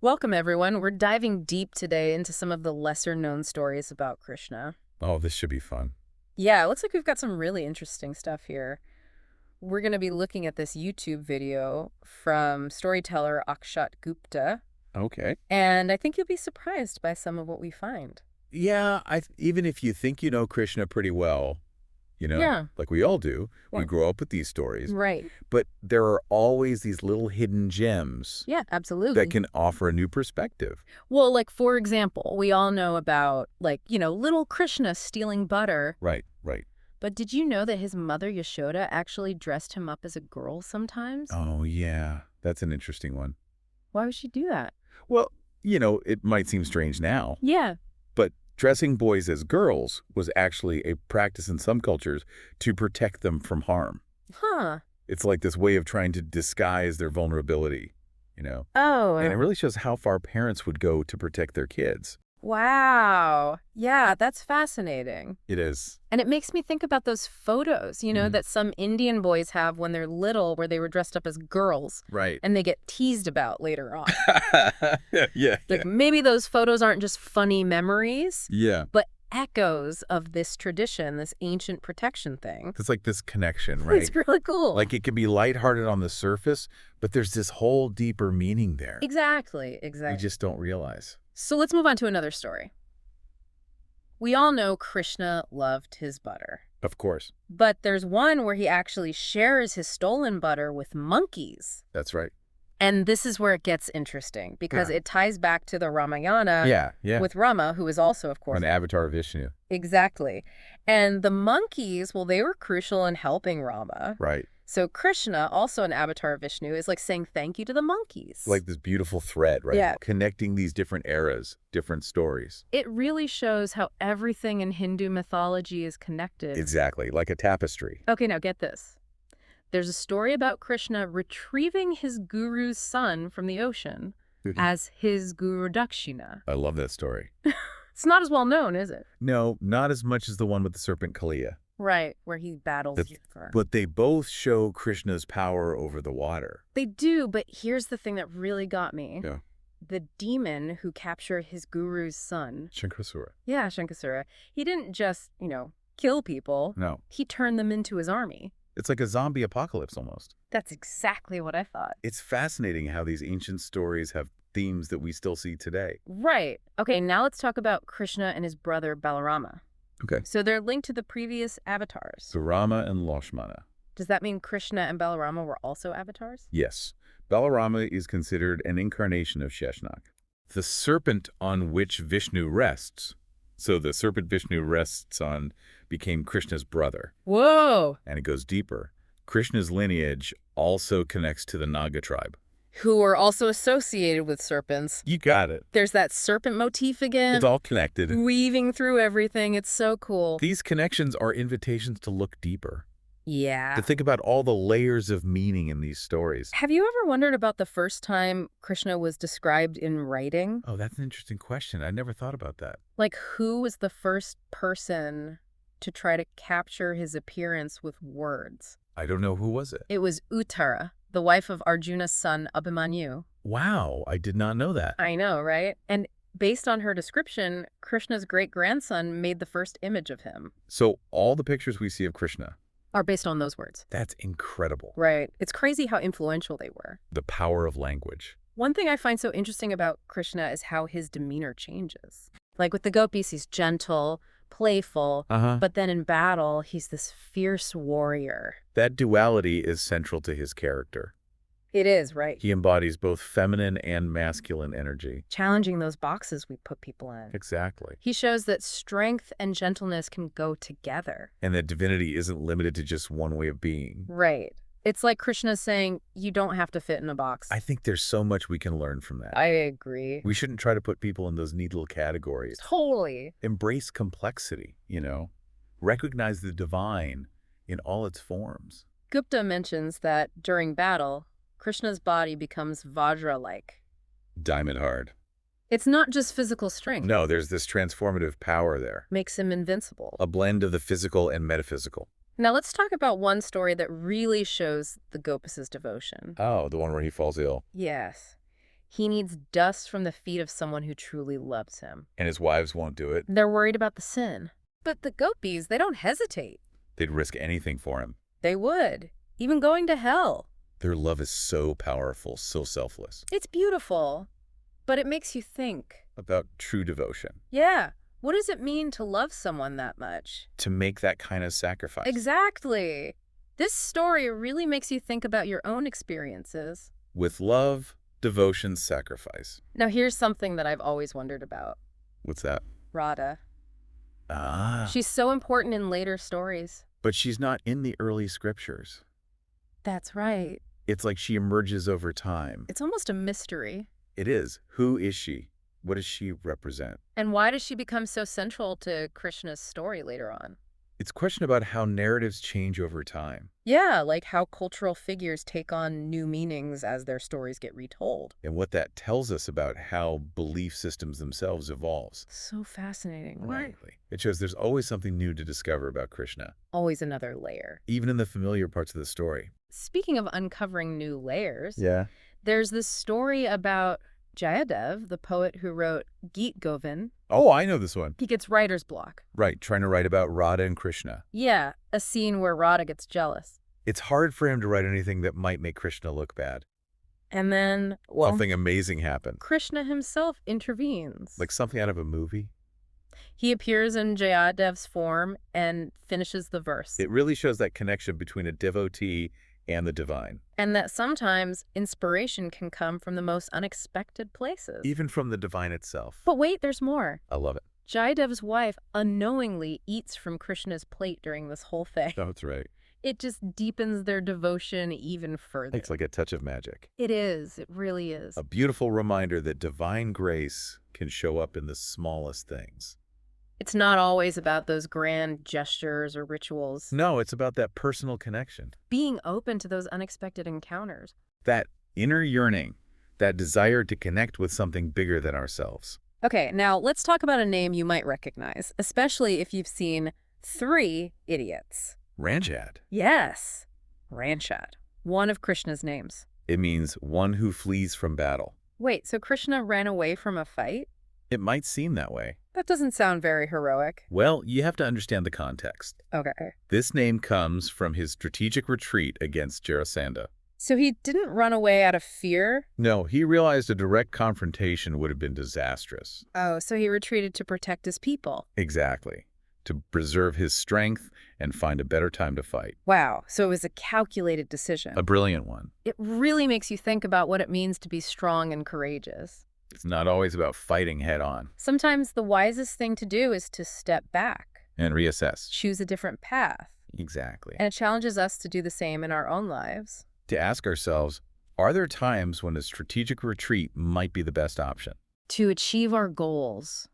Welcome, everyone. We're diving deep today into some of the lesser-known stories about Krishna. Oh, this should be fun. Yeah, it looks like we've got some really interesting stuff here. We're going to be looking at this YouTube video from storyteller Akshat Gupta, Okay. and I think you'll be surprised by some of what we find. Yeah, even if you think you know Krishna pretty well, Yeah, like we all do, yeah. we grow up with these stories, Right. but there are always these little hidden gems Yeah, that absolutely. can offer a new perspective. Well, like, for example, we all know about, little Krishna stealing butter. Right, right. But did you know that his mother, Yashoda, actually dressed him up as a girl sometimes? Oh, yeah, that's an interesting one. Why would she do that? Well, it might seem strange now, Yeah. but dressing boys as girls was actually a practice in some cultures to protect them from harm. Huh. It's like this way of trying to disguise their vulnerability. Oh, And it really shows how far parents would go to protect their kids. wow. Yeah, that's fascinating. It is. And it makes me think about those photos, Mhm. that some Indian boys have when they're little where they were dressed up as girls Right. and they get teased about later on. Yeah. Like maybe those photos aren't just funny memories, Yeah. but echoes of this tradition, this ancient protection thing. It's like this connection, right? It's really cool. Like it can be lighthearted on the surface, but there's this whole deeper meaning there. Exactly, We exactly. just don't realize. So let's move on to another story. We all know Krishna loved his butter. Of course. But there's one where he actually shares his stolen butter with monkeys. That's right. And this is where it gets interesting because it ties back to the Ramayana Yeah. with Rama, who is also, of course. An avatar of Vishnu. Exactly. And the monkeys, well, they were crucial in helping Rama. Right. So Krishna, also an avatar of Vishnu, is like saying thank you to the monkeys. Like this beautiful thread, right? Yeah. Connecting these different eras, different stories. It really shows how everything in Hindu mythology is connected. Exactly. Like a tapestry. Okay, now get this. There's a story about Krishna retrieving his guru's son from the ocean as his guru Dakshina. I love that story. It's not as well known, is it? No, not as much as the one with the serpent Kalia. Right, where he battles for. But they both show Krishna's power over the water. They do, but here's the thing that really got me. Yeah. The demon who captured his guru's son. Shankasura. Yeah, Shankasura. He didn't just, kill people. No. He turned them into his army. It's like a zombie apocalypse almost. That's exactly what I thought. It's fascinating how these ancient stories have themes that we still see today. Right. Okay, now let's talk about Krishna and his brother Balarama. Okay. So they're linked to the previous avatars. So Rama and Lakshmana. Does that mean Krishna and Balarama were also avatars? Yes. Balarama is considered an incarnation of Sheshnag. The serpent on which Vishnu rests, so the serpent Vishnu rests on, became Krishna's brother. Whoa! And it goes deeper. Krishna's lineage also connects to the Naga tribe. Who are also associated with serpents. You got it. There's that serpent motif again. It's all connected. Weaving through everything. It's so cool. These connections are invitations to look deeper, Yeah. to think about all the layers of meaning in these stories. Have you ever wondered about the first time Krishna was described in writing? Oh, that's an interesting question. I never thought about that. Like, who was the first person to try to capture his appearance with words? I don't know. Who was it? It was Uttara, the wife of Arjuna's son, Abhimanyu. Wow, I did not know that. I know, right? And based on her description, Krishna's great-grandson made the first image of him. So all the pictures we see of Krishna, Are based on those words. that's incredible. Right. It's crazy how influential they were. The power of language. One thing I find so interesting about Krishna is how his demeanor changes. Like with the gopis, he's gentle, playful, but then in battle, he's this fierce warrior. That duality is central to his character. It is, right? He embodies both feminine and masculine energy. Challenging those boxes we put people in. Exactly. He shows that strength and gentleness can go together. And that divinity isn't limited to just one way of being. Right. It's like Krishna saying, you don't have to fit in a box. I think there's so much we can learn from that. I agree. We shouldn't try to put people in those neat little categories. Totally. Embrace complexity, Recognize the divine in all its forms. Gupta mentions that during battle, Krishna's body becomes Vajra-like. Diamond hard. It's not just physical strength. No, there's this transformative power there. Makes him invincible. A blend of the physical and metaphysical. Now let's talk about one story that really shows the Gopis' devotion. Oh, the one where he falls ill. Yes. He needs dust from the feet of someone who truly loves him. And his wives won't do it. They're worried about the sin. But the gopis, they don't hesitate. They'd risk anything for him. They would, even going to hell. Their love is so powerful, so selfless. It's beautiful, but it makes you think. About true devotion. Yeah. What does it mean to love someone that much? To make that kind of sacrifice. Exactly. This story really makes you think about your own experiences. With love, devotion, sacrifice. Now here's something that I've always wondered about. What's that? Radha. Ah. She's so important in later stories. But she's not in the early scriptures. That's right. It's like she emerges over time. It's almost a mystery. It is. Who is she? What does she represent? And why does she become so central to Krishna's story later on? It's a question about how narratives change over time. Yeah, like how cultural figures take on new meanings as their stories get retold. And what that tells us about how belief systems themselves evolves. So fascinating. Right. It shows there's always something new to discover about Krishna. Always another layer. Even in the familiar parts of the story. Speaking of uncovering new layers, Yeah. there's this story about Jayadev, the poet who wrote Geet Govind. Oh, I know this one. He gets writer's block. Right, trying to write about Radha and Krishna. Yeah, a scene where Radha gets jealous. It's hard for him to write anything that might make Krishna look bad. And then, well, Something amazing happens. Krishna himself intervenes. Like something out of a movie. He appears in Jayadev's form and finishes the verse. It really shows that connection between a devotee and the divine. And that sometimes inspiration can come from the most unexpected places. Even from the divine itself. But wait, there's more. I love it. Jayadev's wife unknowingly eats from Krishna's plate during this whole thing. That's right. It just deepens their devotion even further. It's like a touch of magic. It is. It really is. A beautiful reminder that divine grace can show up in the smallest things. It's not always about those grand gestures or rituals. No, it's about that personal connection. Being open to those unexpected encounters. That inner yearning, that desire to connect with something bigger than ourselves. Okay, now let's talk about a name you might recognize, especially if you've seen 3 Idiots. Ranjad. Yes, Ranchad, one of Krishna's names. It means one who flees from battle. Wait, so Krishna ran away from a fight? It might seem that way. That doesn't sound very heroic. Well, you have to understand the context. Okay. This name comes from his strategic retreat against Jarasandha. So he didn't run away out of fear? No, he realized a direct confrontation would have been disastrous. Oh, so he retreated to protect his people. Exactly. To preserve his strength and find a better time to fight. Wow, so it was a calculated decision. A brilliant one. It really makes you think about what it means to be strong and courageous. It's not always about fighting head on. Sometimes the wisest thing to do is to step back. And reassess. Choose a different path. Exactly. And it challenges us to do the same in our own lives. To ask ourselves, are there times when a strategic retreat might be the best option? To achieve our goals.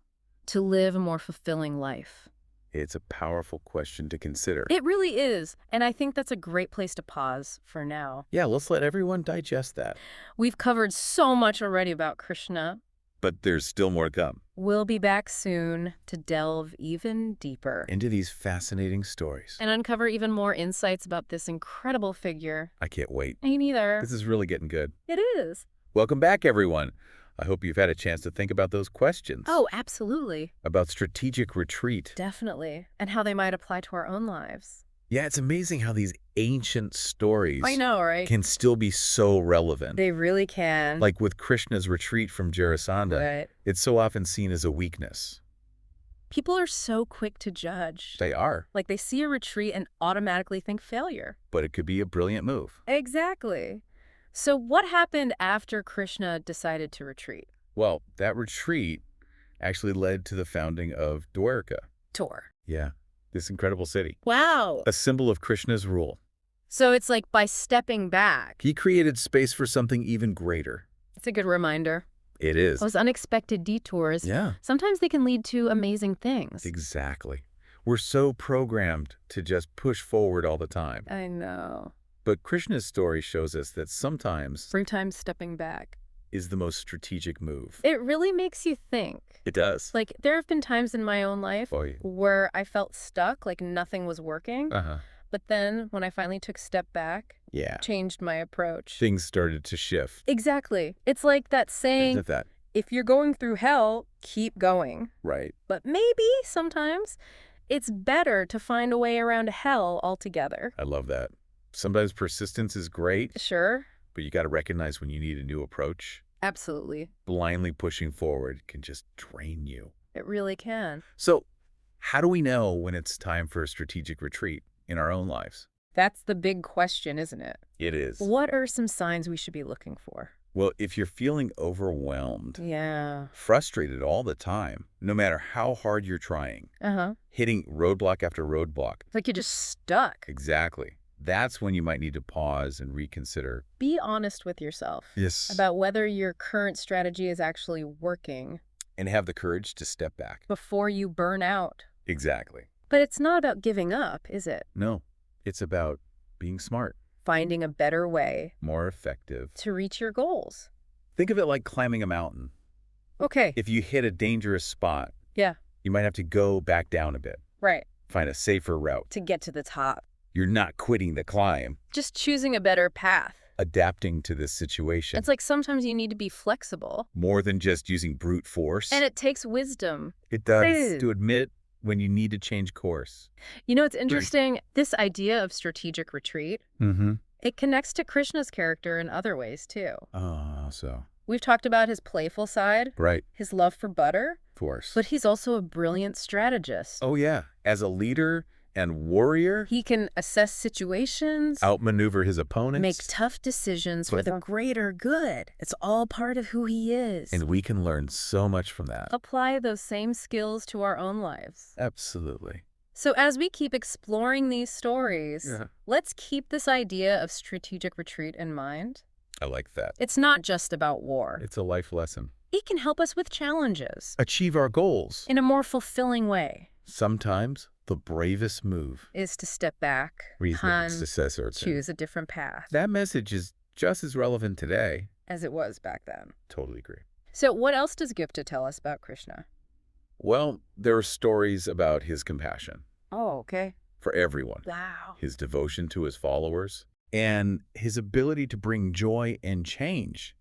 To live a more fulfilling life. It's a powerful question to consider. It really is. And I think that's a great place to pause for now. Yeah, let's let everyone digest that. We've covered so much already about Krishna. But there's still more to come. We'll be back soon to delve even deeper Into these fascinating stories. and uncover even more insights about this incredible figure. I can't wait. Me neither. This is really getting good. It is. Welcome back, everyone. I hope you've had a chance to think about those questions. Oh, absolutely. About strategic retreat. Definitely. And how they might apply to our own lives. Yeah, it's amazing how these ancient stories I know, right? can still be so relevant. They really can. Like with Krishna's retreat from Jarasandha, Right. it's so often seen as a weakness. People are so quick to judge. They are, Like they see a retreat and automatically think failure. but it could be a brilliant move. Exactly. So what happened after Krishna decided to retreat? Well, that retreat actually led to the founding of Dwarka. Tour. Yeah, this incredible city. Wow. A symbol of Krishna's rule. So it's like by stepping back. He created space for something even greater. It's a good reminder. It is. Those unexpected detours, Yeah, sometimes they can lead to amazing things. exactly. We're so programmed to just push forward all the time. I know. But Krishna's story shows us that sometimes Sometimes stepping back. is the most strategic move. It really makes you think. It does. Like, there have been times in my own life Boy. where I felt stuck, like nothing was working. Uh-huh. But then when I finally took a step back, Yeah. changed my approach. Things started to shift. Exactly. It's like that saying, Isn't that? if you're going through hell, keep going. Right. But maybe sometimes it's better to find a way around hell altogether. I love that. Sometimes persistence is great, Sure. but you got to recognize when you need a new approach. Absolutely. Blindly pushing forward can just drain you. It really can. So, how do we know when it's time for a strategic retreat in our own lives? That's the big question, isn't it? It is. What are some signs we should be looking for? Well, if you're feeling overwhelmed, Yeah. frustrated all the time, no matter how hard you're trying, hitting roadblock after roadblock. It's like you're just stuck. Exactly. That's when you might need to pause and reconsider. Be honest with yourself. Yes. About whether your current strategy is actually working. And have the courage to step back. Before you burn out. Exactly. But it's not about giving up, is it? No, it's about being smart. Finding a better way. More effective. To reach your goals. Think of it like climbing a mountain. Okay. If you hit a dangerous spot, yeah, you might have to go back down a bit. Right. Find a safer route. To get to the top. You're not quitting the climb. Just choosing a better path. Adapting to this situation. It's like sometimes you need to be flexible. More than just using brute force. And it takes wisdom. It does. To admit when you need to change course. You know, it's interesting. This idea of strategic retreat, it connects to Krishna's character in other ways, too. Oh, so. We've talked about his playful side. Right. His love for butter. Of course. But he's also a brilliant strategist. Oh, yeah. As a leader and warrior, he can assess situations, outmaneuver his opponents, make tough decisions for the greater good. It's all part of who he is. And we can learn so much from that. Apply those same skills to our own lives. Absolutely. So as we keep exploring these stories, let's keep this idea of strategic retreat in mind. I like that. It's not just about war. It's a life lesson. It can help us with challenges. Achieve our goals. In a more fulfilling way. Sometimes the bravest move is to step back, choose a different path. That message is just as relevant today as it was back then. Totally agree. So what else does Gupta tell us about Krishna? Well, there are stories about his compassion. Oh, okay. For everyone. Wow. His devotion to his followers and his ability to bring joy and change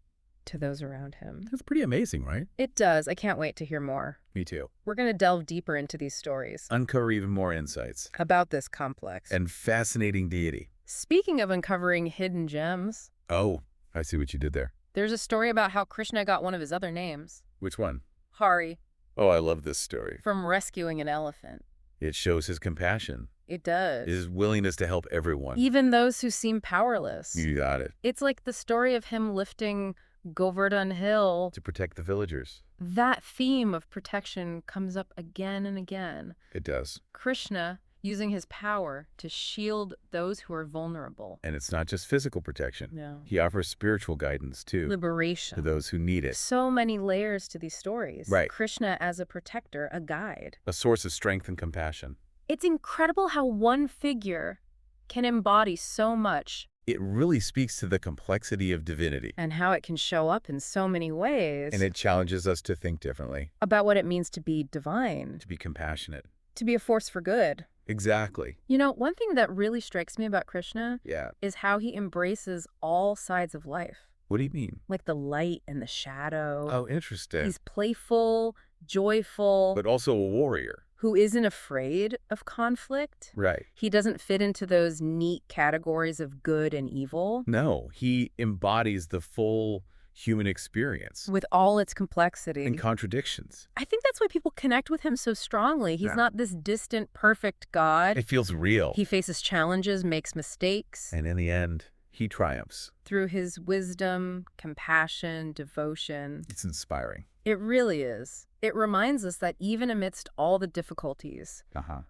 to those around him. That's pretty amazing, right? It does. I can't wait to hear more. Me too. We're going to delve deeper into these stories. Uncover even more insights. About this complex and fascinating deity. Speaking of uncovering hidden gems. Oh, I see what you did there. There's a story about how Krishna got one of his other names. Which one? Hari. Oh, I love this story. From rescuing an elephant. It shows his compassion. It does. His willingness to help everyone. Even those who seem powerless. You got it. It's like the story of him lifting Govardhan Hill. To protect the villagers. That theme of protection comes up again and again. It does. Krishna using his power to shield those who are vulnerable. And it's not just physical protection. No. He offers spiritual guidance, too. Liberation. To those who need it. So many layers to these stories. Right. Krishna as a protector, a guide. A source of strength and compassion. It's incredible how one figure can embody so much. It really speaks to the complexity of divinity. And how it can show up in so many ways. And it challenges us to think differently. About what it means to be divine. To be compassionate. To be a force for good. Exactly. You know, one thing that really strikes me about Krishna is how he embraces all sides of life. What do you mean? Like the light and the shadow. Oh, interesting. He's playful, joyful. But also a warrior. Who isn't afraid of conflict. Right. He doesn't fit into those neat categories of good and evil. No, he embodies the full human experience. With all its complexity. And contradictions. I think that's why people connect with him so strongly. He's not this distant, perfect God. It feels real. He faces challenges, makes mistakes. And in the end, he triumphs. Through his wisdom, compassion, devotion. It's inspiring. It really is. It reminds us that even amidst all the difficulties,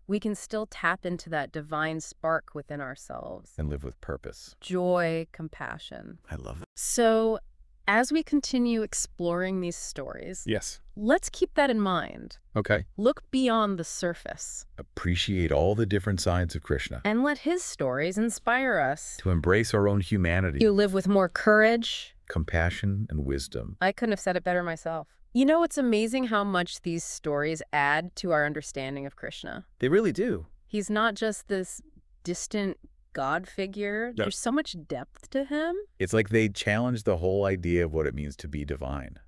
we can still tap into that divine spark within ourselves. And live with purpose. Joy, compassion. I love it. So, as we continue exploring these stories, let's keep that in mind. Okay. Look beyond the surface. Appreciate all the different sides of Krishna. And let his stories inspire us. To embrace our own humanity. You live with more courage, compassion, and wisdom. I couldn't have said it better myself. You know, it's amazing how much these stories add to our understanding of Krishna. They really do. He's not just this distant God figure. Yep. There's so much depth to him. It's like they challenge the whole idea of what it means to be divine.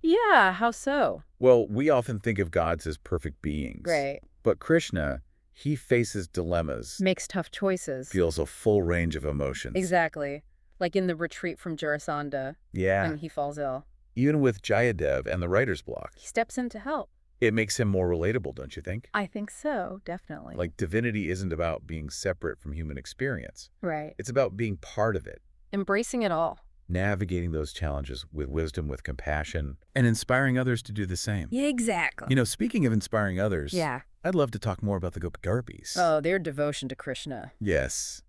Yeah, how so? Well, we often think of gods as perfect beings. Right. But Krishna, he faces dilemmas, Makes tough choices. feels a full range of emotions. Exactly. Like in the retreat from Jarasandha Yeah. when he falls ill. Even with Jayadev and the writer's block, He steps in to help. it makes him more relatable, don't you think? I think so, definitely. Like divinity isn't about being separate from human experience. Right. It's about being part of it, Embracing it all. navigating those challenges with wisdom, with compassion, and inspiring others to do the same. Yeah, exactly. You know, speaking of inspiring others, Yeah. I'd love to talk more about the Gopis. Oh, their devotion to Krishna. Yes.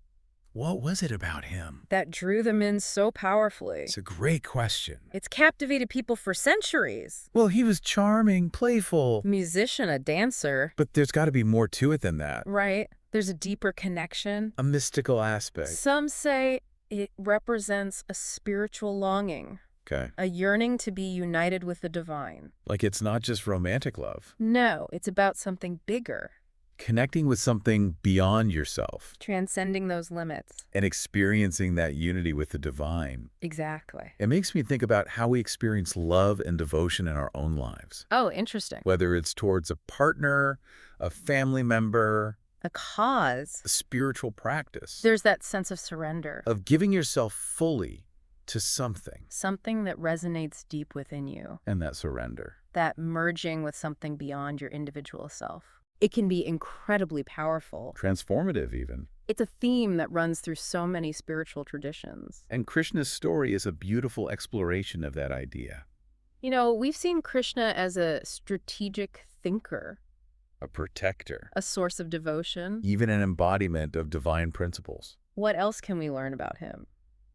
What was it about him? That drew them in so powerfully. It's a great question. It's captivated people for centuries. Well, he was charming, playful. Musician, a dancer. But there's got to be more to it than that. Right. There's a deeper connection. A mystical aspect. Some say it represents a spiritual longing, Okay. a yearning to be united with the divine. Like it's not just romantic love. No, it's about something bigger, Connecting with something beyond yourself transcending those limits. and experiencing that unity with the divine. Exactly. It makes me think about how we experience love and devotion in our own lives. Oh, interesting. Whether it's towards a partner, a family member, A cause. a spiritual practice There's that sense of surrender, of giving yourself fully to something, something that resonates deep within you, and that surrender. that merging with something beyond your individual self. It can be incredibly powerful. Transformative even. It's a theme that runs through so many spiritual traditions. And Krishna's story is a beautiful exploration of that idea. You know, we've seen Krishna as a strategic thinker, A protector, a source of devotion. even an embodiment of divine principles. What else can we learn about him?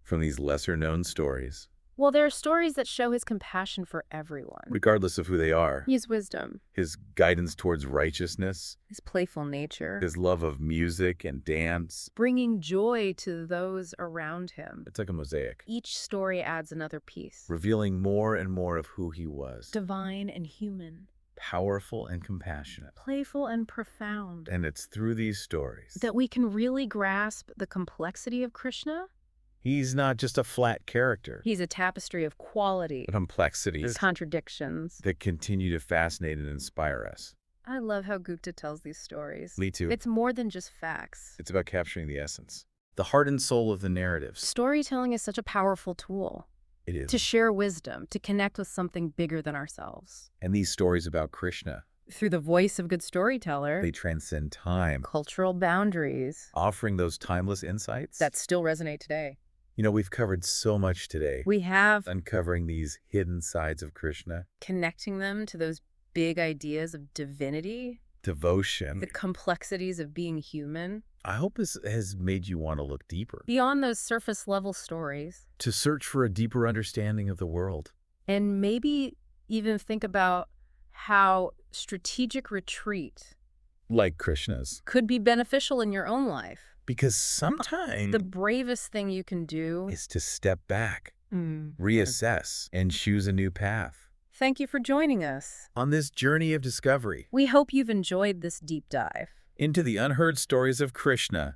From these lesser-known stories, Well, there are stories that show his compassion for everyone. regardless of who they are, His wisdom, his guidance towards righteousness, his playful nature, his love of music and dance. bringing joy to those around him. It's like a mosaic, Each story adds another piece. revealing more and more of who he was. Divine and human, Powerful and compassionate. playful and profound. And it's through these stories That we can really grasp the complexity of Krishna. he's not just a flat character, He's a tapestry of quality, complexities contradictions. that continue to fascinate and inspire us. I love how Gupta tells these stories. Me too. It's more than just facts. It's about capturing the essence, the heart and soul of the narratives. Storytelling is such a powerful tool It is. to share wisdom, to connect with something bigger than ourselves. And these stories about Krishna, Through the voice of good storyteller, they transcend time, cultural boundaries offering those timeless insights. that still resonate today. You know, we've covered so much today, We have uncovering these hidden sides of Krishna, connecting them to those big ideas of divinity, devotion. the complexities of being human, I hope this has made you want to look deeper, beyond those surface level stories, to search for a deeper understanding of the world. and maybe even think about how strategic retreat Like Krishna's. could be beneficial in your own life. Because sometimes The bravest thing you can do is to step back, Mm. reassess, and choose a new path. Thank you for joining us. On this journey of discovery We hope you've enjoyed this deep dive. into the unheard stories of Krishna,